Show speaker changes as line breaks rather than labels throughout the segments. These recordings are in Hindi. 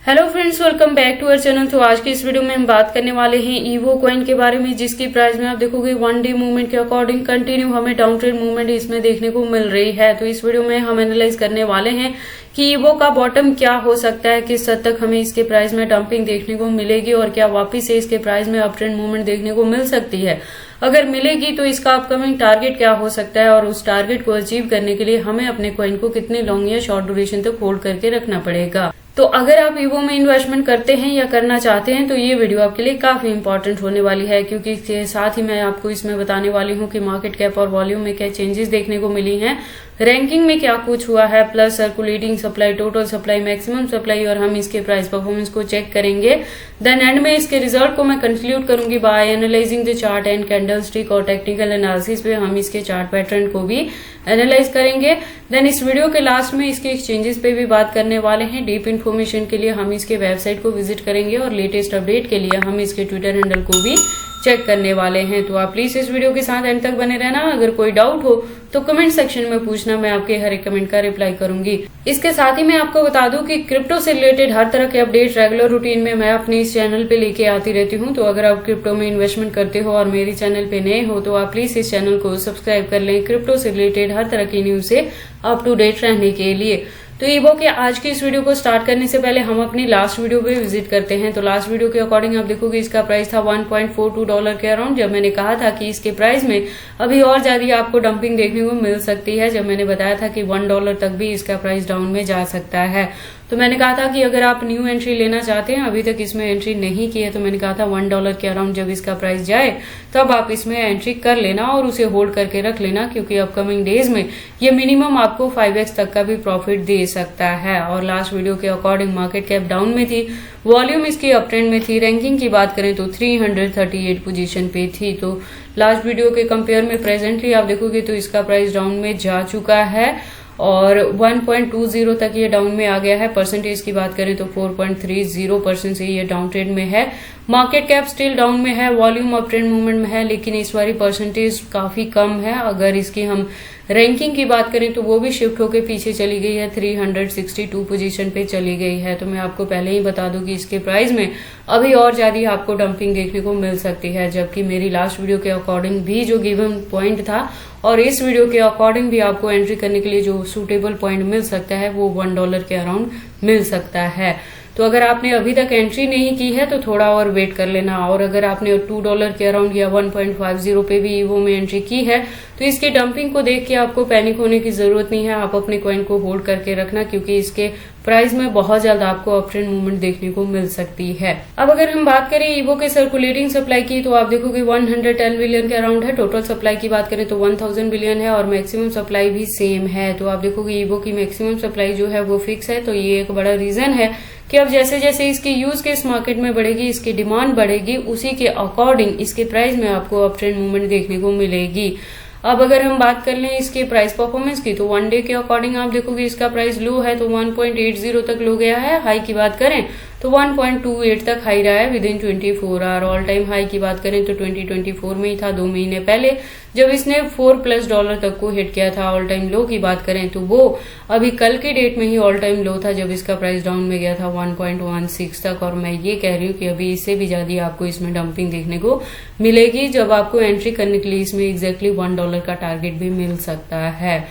Hello friends, welcome back to our channel. तो आज की इस वीडियो में हम बात करने वाले हैं ईवो कॉइन के बारे में, जिसकी प्राइस में आप देखोगे वन डे मूवमेंट के अकॉर्डिंग कंटिन्यू हमें डाउन ट्रेंड मूवमेंट इसमें देखने को मिल रही है। तो इस वीडियो में हम एनालाइज करने वाले हैं कि ईवो का बॉटम क्या हो सकता है, किस हद तक हमें इसके प्राइस में डंपिंग देखने को मिलेगी और क्या वापिस से इसके प्राइस में अप ट्रेंड मूवमेंट देखने को मिल सकती है। अगर मिलेगी तो इसका अपकमिंग टारगेट क्या हो सकता है और उस टारगेट को अचीव करने के लिए हमें अपने कॉइन को कितने लॉन्ग या शॉर्ट ड्यूरेशन तक होल्ड करके रखना पड़ेगा। तो अगर आप ईवो में इन्वेस्टमेंट करते हैं या करना चाहते हैं तो ये वीडियो आपके लिए काफी इंपॉर्टेंट होने वाली है, क्योंकि इसके साथ ही मैं आपको इसमें बताने वाली हूँ कि मार्केट कैप और वॉल्यूम में क्या चेंजेस देखने को मिली हैं, रैंकिंग में क्या कुछ हुआ है, plus circulating supply, total supply, maximum supply, और हम इसके प्राइस परफॉर्मेंस को चेक करेंगे। देन एंड में इसके रिजल्ट को मैं कंक्लूड करूंगी by analysing the chart and candlestick, और टेक्निकल एनालिसिस पे हम इसके चार्ट पैटर्न को भी एनालाइज करेंगे। देन इस वीडियो के लास्ट में इसके एक्सचेंजेस पे भी बात करने वाले हैं। डीप इन्फॉर्मेशन के लिए हम इसके वेबसाइट को विजिट करेंगे और लेटेस्ट अपडेट के लिए हम इसके ट्विटर हैंडल को भी चेक करने वाले हैं। तो आप प्लीज इस वीडियो के साथ एंड तक बने रहना। अगर कोई डाउट हो तो कमेंट सेक्शन में पूछना, मैं आपके हर एक कमेंट का रिप्लाई करूंगी। इसके साथ ही मैं आपको बता दूं कि क्रिप्टो से रिलेटेड हर तरह के अपडेट रेगुलर रूटीन में मैं अपने इस चैनल पे लेके आती रहती हूं। तो अगर आप क्रिप्टो में इन्वेस्टमेंट करते हो और मेरे चैनल पे नए हो तो आप प्लीज इस चैनल को सब्सक्राइब कर लें क्रिप्टो से रिलेटेड हर तरह की न्यूज से अप टू डेट रहने के लिए। तो ईवो के आज की इस वीडियो को स्टार्ट करने से पहले हम अपनी लास्ट वीडियो पे विजिट करते हैं। तो लास्ट वीडियो के अकॉर्डिंग आप देखोगे इसका प्राइस था $1.42 के अराउंड, जब मैंने कहा था कि इसके प्राइस में अभी और ज्यादा आपको डंपिंग देखने को मिल सकती है। जब मैंने बताया था कि $1 तक भी इसका प्राइस डाउन में जा सकता है, तो मैंने कहा था कि अगर आप न्यू एंट्री लेना चाहते हैं, अभी तक इसमें एंट्री नहीं की है, तो मैंने कहा था $1 के अराउंड जब इसका प्राइस जाए तब आप इसमें एंट्री कर लेना और उसे होल्ड करके रख लेना, क्योंकि अपकमिंग डेज में ये मिनिमम आपको 5x तक का भी प्रॉफिट दे सकता है। और लास्ट वीडियो के अकॉर्डिंग मार्केट कैप डाउन में थी, वॉल्यूम इसकी अप ट्रेंड में थी, रैंकिंग की बात करें तो 338 पोजीशन पे थी। तो लास्ट वीडियो के कंपेयर में प्रेजेंटली आप देखोगे तो इसका प्राइस डाउन में जा चुका है और 1.20 तक ये डाउन में आ गया है। परसेंटेज की बात करें तो 4.30% से ये डाउन ट्रेंड में है। मार्केट कैप स्टिल डाउन में है, वॉल्यूम अप ट्रेंड मूवमेंट में है, लेकिन इस बारी परसेंटेज काफी कम है। अगर इसकी हम रैंकिंग की बात करें तो वो भी शिफ्ट होकर पीछे चली गई है, 362 पोजीशन पे चली गई है। तो मैं आपको पहले ही बता दूं कि इसके प्राइस में अभी और ज्यादा आपको डंपिंग देखने को मिल सकती है, जबकि मेरी लास्ट वीडियो के अकॉर्डिंग भी जो गिवन पॉइंट था और इस वीडियो के अकॉर्डिंग भी आपको एंट्री करने के लिए जो सूटेबल पॉइंट मिल सकता है वो $1 के अराउंड मिल सकता है। तो अगर आपने अभी तक एंट्री नहीं की है तो थोड़ा और वेट कर लेना, और अगर आपने $2 के अराउंड या 1.50 पे भी ईवो में एंट्री की है तो इसकी डंपिंग को देख के आपको पैनिक होने की जरूरत नहीं है। आप अपने कॉइन को होल्ड करके रखना, क्योंकि इसके प्राइस में बहुत ज्यादा आपको अप ट्रेंड मूवमेंट देखने को मिल सकती है। अब अगर हम बात करें ईवो के सर्कुलेटिंग सप्लाई की, तो आप देखोगे 110 बिलियन के अराउंड है। टोटल सप्लाई की बात करें तो 1000 बिलियन है और मैक्सिमम सप्लाई भी सेम है। तो आप देखोगे ईवो की मैक्सिमम सप्लाई जो है वो फिक्स है। तो ये एक बड़ा रीजन है कि अब जैसे जैसे इसकी यूज केस मार्केट में बढ़ेगी, इसकी डिमांड बढ़ेगी, उसी के अकॉर्डिंग इसके प्राइस में आपको अप ट्रेंड मूवमेंट देखने को मिलेगी। अब अगर हम बात कर लें इसके प्राइस परफॉर्मेंस की, तो वन डे के अकॉर्डिंग आप देखोगे इसका प्राइस लो है तो 1.80 तक लो गया है। हाई की बात करें तो 1.28 तक हाई रहा है within 24 hour. All time high की बात करें तो 2024 में ही था, 2 महीने पहले, जब इसने $4+ तक को हिट किया था। ऑल टाइम लो की बात करें तो वो अभी कल के डेट में ही ऑल टाइम लो था, जब इसका प्राइस डाउन में गया था 1.16 तक। और मैं ये कह रही हूँ कि अभी इससे भी ज्यादा आपको इसमें डंपिंग देखने को मिलेगी, जब आपको एंट्री करने के लिए इसमें एग्जैक्टली $1 का टारगेट भी मिल सकता है।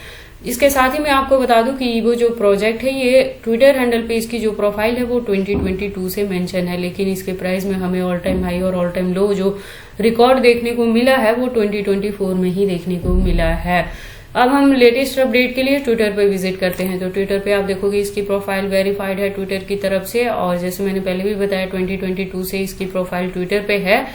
इसके साथ ही मैं आपको बता दूं कि ईवो जो प्रोजेक्ट है, ये ट्विटर हैंडल पे इसकी जो प्रोफाइल है वो 2022 से मेंशन है, लेकिन इसके प्राइस में हमें ऑल टाइम हाई और ऑल टाइम लो जो रिकॉर्ड देखने को मिला है वो 2024 में ही देखने को मिला है। अब हम लेटेस्ट अपडेट के लिए ट्विटर पे विजिट करते हैं। तो ट्विटर पे आप देखोगे इसकी प्रोफाइल वेरीफाइड है ट्विटर की तरफ से, और जैसे मैंने पहले भी बताया 2022 से इसकी प्रोफाइल ट्विटर पे है।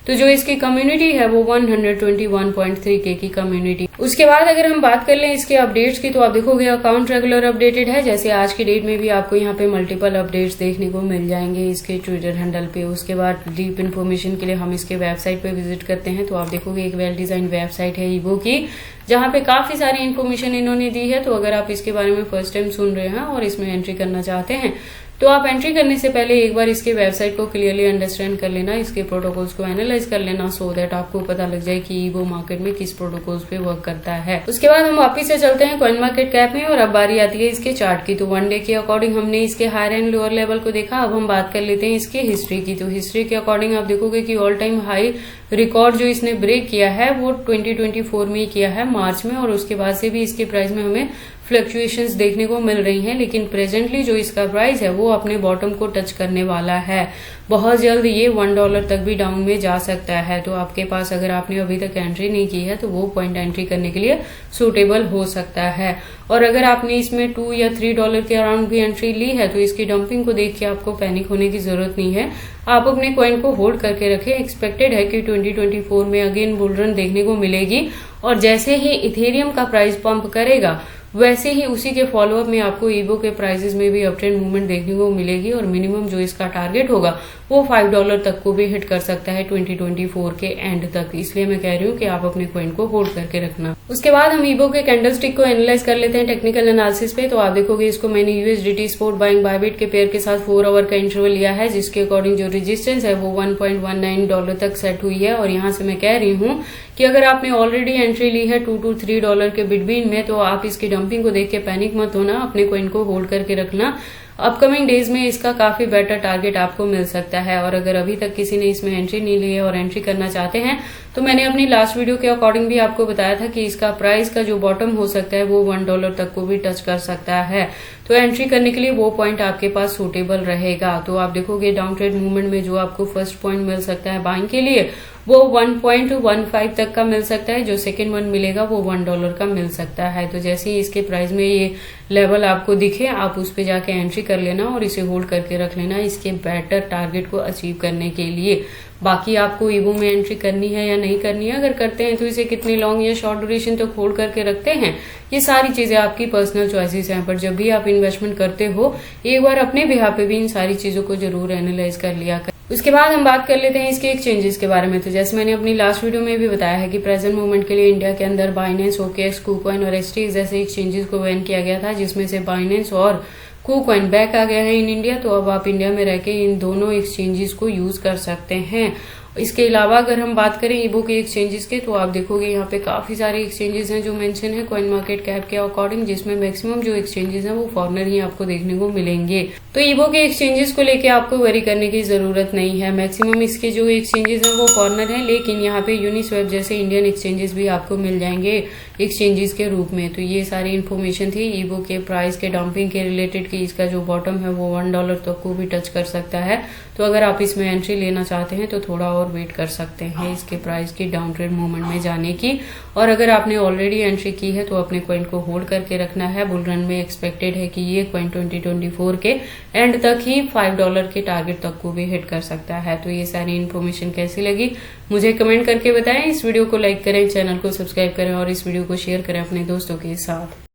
तो जो इसकी कम्युनिटी है वो 121.3K की कम्युनिटी। उसके बाद अगर हम बात कर लें इसके अपडेट्स की, तो आप देखोगे अकाउंट रेगुलर अपडेटेड है। जैसे आज की डेट में भी आपको यहाँ पे मल्टीपल अपडेट्स देखने को मिल जाएंगे इसके ट्विटर हैंडल पे। उसके बाद डीप इन्फॉर्मेशन के लिए हम इसके वेबसाइट पे विजिट करते हैं। तो आप देखोगे एक वेल डिजाइन वेबसाइट है ईवो की, जहाँ पे काफी सारी इन्फॉर्मेशन इन्होंने दी है। तो अगर आप इसके बारे में फर्स्ट टाइम सुन रहे हैं और इसमें एंट्री करना चाहते हैं तो आप एंट्री करने से पहले एक बार इसके वेबसाइट को क्लियरली अंडरस्टैंड कर लेना, इसके प्रोटोकॉल्स को एनालाइज कर लेना, सो दैट आपको पता लग जाए कि ईवो मार्केट में किस प्रोटोकॉल्स पे वर्क करता है। उसके बाद हम वापिस से चलते हैं कॉइन मार्केट कैप में और अब बारी आती है इसके चार्ट की। तो 1 डे के अकॉर्डिंग हमने इसके हायर एंड लोअर लेवल को देखा। अब हम बात कर लेते हैं इसके हिस्ट्री की। तो हिस्ट्री के अकॉर्डिंग आप देखोगे कि ऑल टाइम हाई रिकॉर्ड जो इसने ब्रेक किया है वो 2024 में ही किया है, मार्च में, और उसके बाद से भी इसके प्राइस में हमें फ्लक्चुएशंस देखने को मिल रही हैं। लेकिन प्रेजेंटली जो इसका प्राइस है वो अपने बॉटम को टच करने वाला है। बहुत जल्द ये $1 तक भी डाउन में जा सकता है। तो आपके पास अगर आपने अभी तक एंट्री नहीं की है तो वो पॉइंट एंट्री करने के लिए सूटेबल हो सकता है। और अगर आपने इसमें $2 या $3 के अराउंड भी एंट्री ली है तो इसकी डंपिंग को देख के आपको पैनिक होने की जरूरत नहीं है। आप अपने कॉइन को होल्ड करके रखें। एक्सपेक्टेड है कि 2024 में अगेन बुल रन देखने को मिलेगी और जैसे ही इथेरियम का प्राइस पंप करेगा वैसे ही उसी के फॉलोअप में आपको ईवो के प्राइसेस में भी अपट्रेंड मूवमेंट देखने को मिलेगी और मिनिमम जो इसका टारगेट होगा वो $5 तक को भी हिट कर सकता है 2024 के एंड तक। इसलिए मैं कह रही हूँ कि आप अपने कॉइन को होल्ड करके रखना। उसके बाद हम ईवो के कैंडल स्टिक को एनालाइज कर लेते हैं टेक्निकल एनालिसिस पे। तो आप देखोगे इसको मैंने USDT स्पॉट बाइंग बायबिट के पेयर के साथ 4 आवर का इंटरवल लिया है, जिसके अकॉर्डिंग जो रेजिस्टेंस है वो $1.19 तक सेट हुई है। और यहाँ से मैं कह रही हूँ कि अगर आपने ऑलरेडी एंट्री ली है $2 to $3 के बिटवीन में तो आप इसकी डंपिंग को देख के पैनिक मत होना, अपने कॉइन को होल्ड करके रखना। अपकमिंग डेज में इसका काफी बेटर टारगेट आपको मिल सकता है। और अगर अभी तक किसी ने इसमें एंट्री नहीं ली है और एंट्री करना चाहते हैं तो मैंने अपनी लास्ट वीडियो के अकॉर्डिंग भी आपको बताया था कि इसका प्राइस का जो बॉटम हो सकता है वो $1 तक को भी टच कर सकता है। तो एंट्री करने के लिए वो पॉइंट आपके पास सूटेबल रहेगा। तो आप देखोगे डाउन ट्रेड मूवमेंट में जो आपको फर्स्ट पॉइंट मिल सकता है बाइंग के लिए वो 1.15 तक का मिल सकता है। जो सेकेंड वन मिलेगा वो $1 का मिल सकता है। तो जैसे ही इसके प्राइस में ये लेवल आपको दिखे आप उस पे जाके एंट्री कर लेना और इसे होल्ड करके रख लेना इसके बेटर टारगेट को अचीव करने के लिए। बाकी आपको ईवो में एंट्री करनी है या नहीं करनी है, अगर करते हैं तो इसे कितनी लॉन्ग या शॉर्ट ड्यूरेशन तक होल्ड करके रखते हैं, ये सारी चीजें आपकी पर्सनल चॉइसेस हैं। पर जब भी आप इन्वेस्टमेंट करते हो एक बार अपने बिहाफ पे भी इन सारी चीजों को जरूर एनालाइज कर लिया कर। उसके बाद हम बात कर लेते हैं इसके एक्सचेंजेस के बारे में। तो जैसे मैंने अपनी लास्ट वीडियो में भी बताया है कि प्रेजेंट मोमेंट के लिए इंडिया के अंदर बाइनेंस, OKX, KuCoin और STX जैसे एक्सचेंजेस को बैन किया गया था, जिसमें से बाइनेंस और KuCoin बैक आ गया है इन इंडिया। तो अब आप इंडिया में रहकर इन दोनों एक्सचेंजेस को यूज कर सकते हैं। इसके अलावा अगर हम बात करें ईवो के एक्सचेंजेस के तो आप देखोगे यहाँ पे काफी सारे एक्सचेंजेस हैं जो मेंशन है कॉइन मार्केट कैप के अकॉर्डिंग, जिसमें मैक्सिमम जो एक्सचेंजेस हैं वो फॉरेनर ही आपको देखने को मिलेंगे। तो ईवो के एक्सचेंजेस को लेके आपको वरी करने की जरूरत नहीं है। मैक्सिमम इसके जो एक्सचेंजेस हैं वो फॉरेनर हैं, लेकिन यहाँ पे यूनिस्वैप जैसे इंडियन एक्सचेंजेस भी आपको मिल जाएंगे एक्सचेंजेस के रूप में। तो ये सारी इन्फॉर्मेशन थी ईवो के प्राइस के डंपिंग के रिलेटेड कि इसका जो बॉटम है वो $1 तक को भी टच कर सकता है। तो अगर आप इसमें एंट्री लेना चाहते हैं तो थोड़ा और वेट कर सकते हैं इसके प्राइस की डाउन ट्रेड मूवमेंट में जाने की। और अगर आपने ऑलरेडी एंट्री की है तो अपने कॉइन को होल्ड करके रखना है। बुल रन में एक्सपेक्टेड है कि ये कॉइन 2024 के एंड तक ही $5 के टारगेट तक को भी हिट कर सकता है। तो ये सारी इन्फॉर्मेशन कैसी लगी मुझे कमेंट करके बताएं। इस वीडियो को लाइक करें, चैनल को सब्सक्राइब करें और इस वीडियो को शेयर करें अपने दोस्तों के साथ।